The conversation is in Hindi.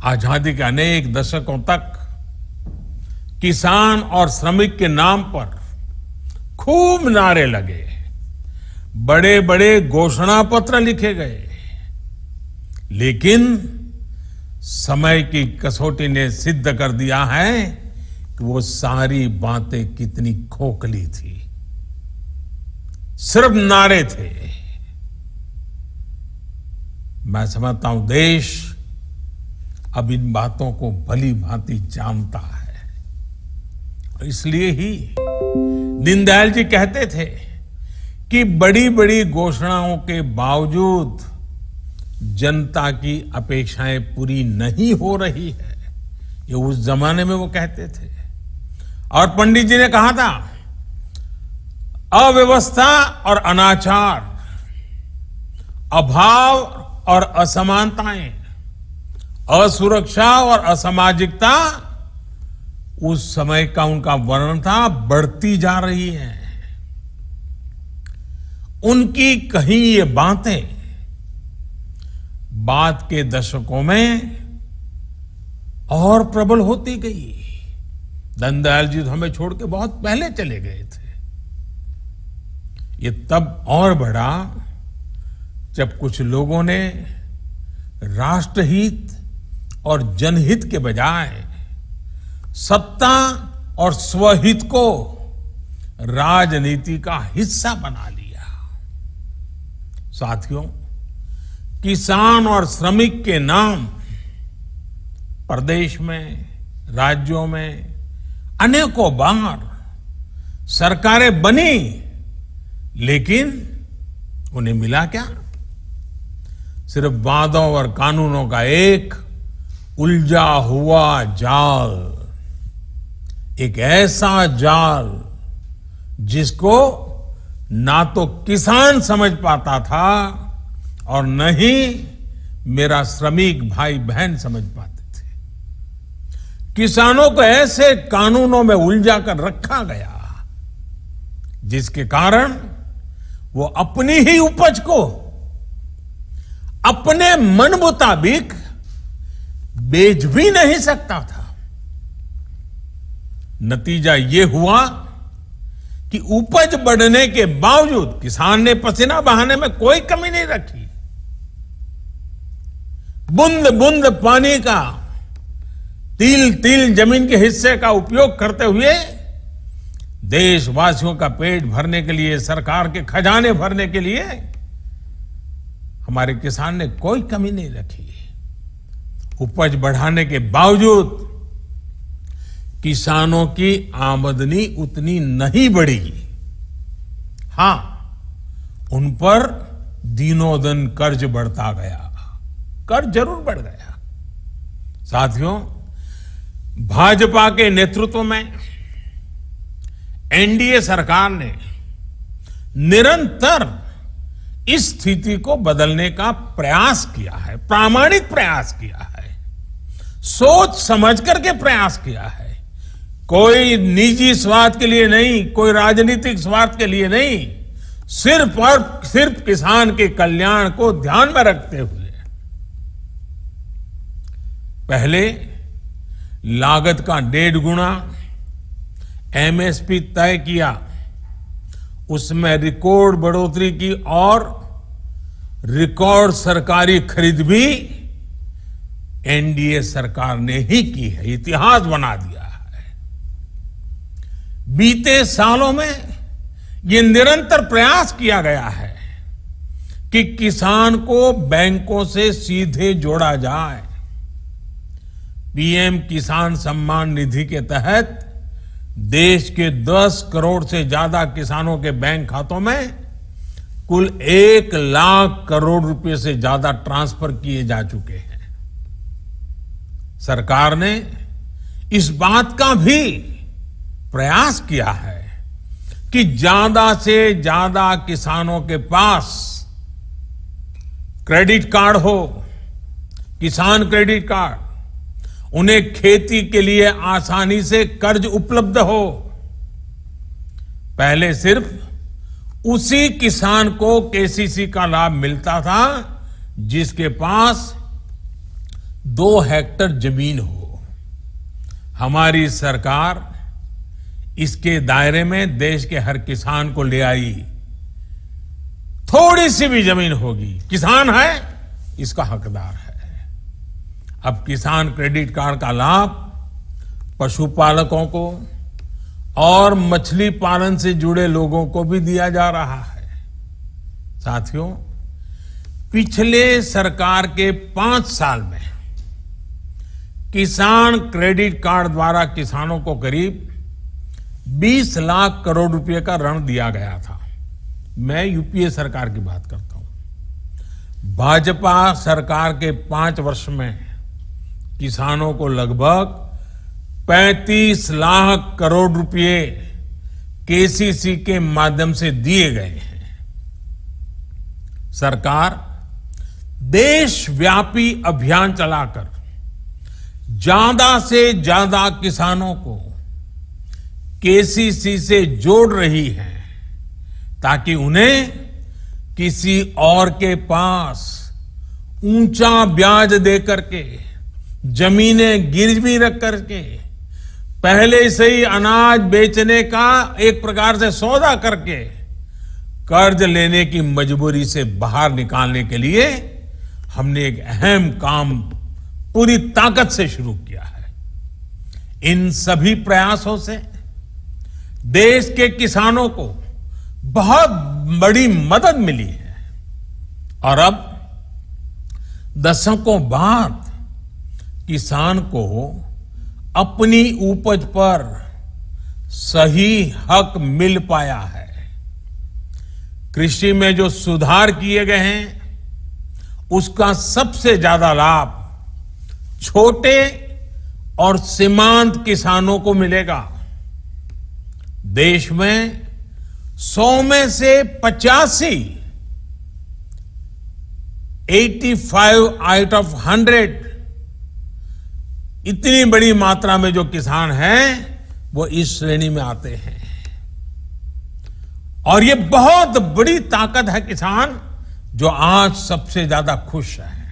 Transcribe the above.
आजादी के अनेक दशकों तक किसान और श्रमिक के नाम पर खूब नारे लगे, बड़े बड़े घोषणा पत्र लिखे गए, लेकिन समय की कसौटी ने सिद्ध कर दिया है कि वो सारी बातें कितनी खोखली थी। सिर्फ नारे थे। मैं समझता हूं देश अब इन बातों को भली भांति जानता है। इसलिए ही दीनदयाल जी कहते थे कि बड़ी बड़ी घोषणाओं के बावजूद जनता की अपेक्षाएं पूरी नहीं हो रही है, ये उस जमाने में वो कहते थे। और पंडित जी ने कहा था, अव्यवस्था और अनाचार, अभाव और असमानताएं, असुरक्षा और असामाजिकता उस समय का उनका वर्णन था, बढ़ती जा रही है। उनकी कही ये बातें बाद के दशकों में और प्रबल होती गई। दीनदयाल जी तो हमें छोड़ के बहुत पहले चले गए थे। ये तब और बढ़ा जब कुछ लोगों ने राष्ट्रहित और जनहित के बजाय सत्ता और स्वहित को राजनीति का हिस्सा बना लिया। साथियों, किसान और श्रमिक के नाम प्रदेश में, राज्यों में अनेकों बार सरकारें बनी, लेकिन उन्हें मिला क्या? सिर्फ वादों और कानूनों का एक उलझा हुआ जाल, एक ऐसा जाल जिसको ना तो किसान समझ पाता था और न ही मेरा श्रमिक भाई बहन समझ पाते थे। किसानों को ऐसे कानूनों में उलझा कर रखा गया जिसके कारण वो अपनी ही उपज को अपने मन मुताबिक बेच भी नहीं सकता था। नतीजा ये हुआ कि उपज बढ़ने के बावजूद किसान ने पसीना बहाने में कोई कमी नहीं रखी। बूंद बूंद पानी का, तिल तिल जमीन के हिस्से का उपयोग करते हुए देशवासियों का पेट भरने के लिए, सरकार के खजाने भरने के लिए हमारे किसान ने कोई कमी नहीं रखी। उपज बढ़ाने के बावजूद किसानों की आमदनी उतनी नहीं बढ़ी। हां, उन पर दिनों दिन कर्ज बढ़ता गया। कर्ज जरूर बढ़ गया। साथियों, भाजपा के नेतृत्व में एनडीए सरकार ने निरंतर इस स्थिति को बदलने का प्रयास किया है, प्रामाणिक प्रयास किया है, सोच समझ करके प्रयास किया है। कोई निजी स्वार्थ के लिए नहीं, कोई राजनीतिक स्वार्थ के लिए नहीं, सिर्फ और सिर्फ किसान के कल्याण को ध्यान में रखते हुए। पहले लागत का 1.5 गुना एमएसपी तय किया, उसमें रिकॉर्ड बढ़ोतरी की और रिकॉर्ड सरकारी खरीद भी एनडीए सरकार ने ही की है, इतिहास बना दिया है। बीते सालों में ये निरंतर प्रयास किया गया है कि किसान को बैंकों से सीधे जोड़ा जाए। पीएम किसान सम्मान निधि के तहत देश के 10 करोड़ से ज्यादा किसानों के बैंक खातों में कुल 1 लाख करोड़ रुपए से ज्यादा ट्रांसफर किए जा चुके हैं। सरकार ने इस बात का भी प्रयास किया है कि ज्यादा से ज्यादा किसानों के पास क्रेडिट कार्ड हो, किसान क्रेडिट कार्ड, उन्हें खेती के लिए आसानी से कर्ज उपलब्ध हो। पहले सिर्फ उसी किसान को केसीसी का लाभ मिलता था जिसके पास 2 हेक्टेयर जमीन हो, हमारी सरकार इसके दायरे में देश के हर किसान को ले आई। थोड़ी सी भी जमीन होगी, किसान है, इसका हकदार है। अब किसान क्रेडिट कार्ड का लाभ पशुपालकों को और मछली पालन से जुड़े लोगों को भी दिया जा रहा है। साथियों, पिछले सरकार के 5 साल में किसान क्रेडिट कार्ड द्वारा किसानों को करीब 20 लाख करोड़ रुपए का ऋण दिया गया था। मैं यूपीए सरकार की बात करता हूं। भाजपा सरकार के 5 वर्ष में किसानों को लगभग 35 लाख करोड़ रुपए केसीसी के माध्यम से दिए गए हैं। सरकार देशव्यापी अभियान चलाकर ज्यादा से ज्यादा किसानों को केसीसी से जोड़ रही है, ताकि उन्हें किसी और के पास ऊंचा ब्याज देकर के, जमीनें गिरवी रख करके, पहले से ही अनाज बेचने का एक प्रकार से सौदा करके कर्ज लेने की मजबूरी से बाहर निकालने के लिए हमने एक अहम काम पूरी ताकत से शुरू किया है। इन सभी प्रयासों से देश के किसानों को बहुत बड़ी मदद मिली है और अब दशकों बाद किसान को अपनी उपज पर सही हक मिल पाया है। कृषि में जो सुधार किए गए हैं, उसका सबसे ज्यादा लाभ छोटे और सीमांत किसानों को मिलेगा। देश में 100 में से 85 आउट ऑफ 100 इतनी बड़ी मात्रा में जो किसान हैं वो इस श्रेणी में आते हैं। और ये बहुत बड़ी ताकत है किसान, जो आज सबसे ज्यादा खुश है।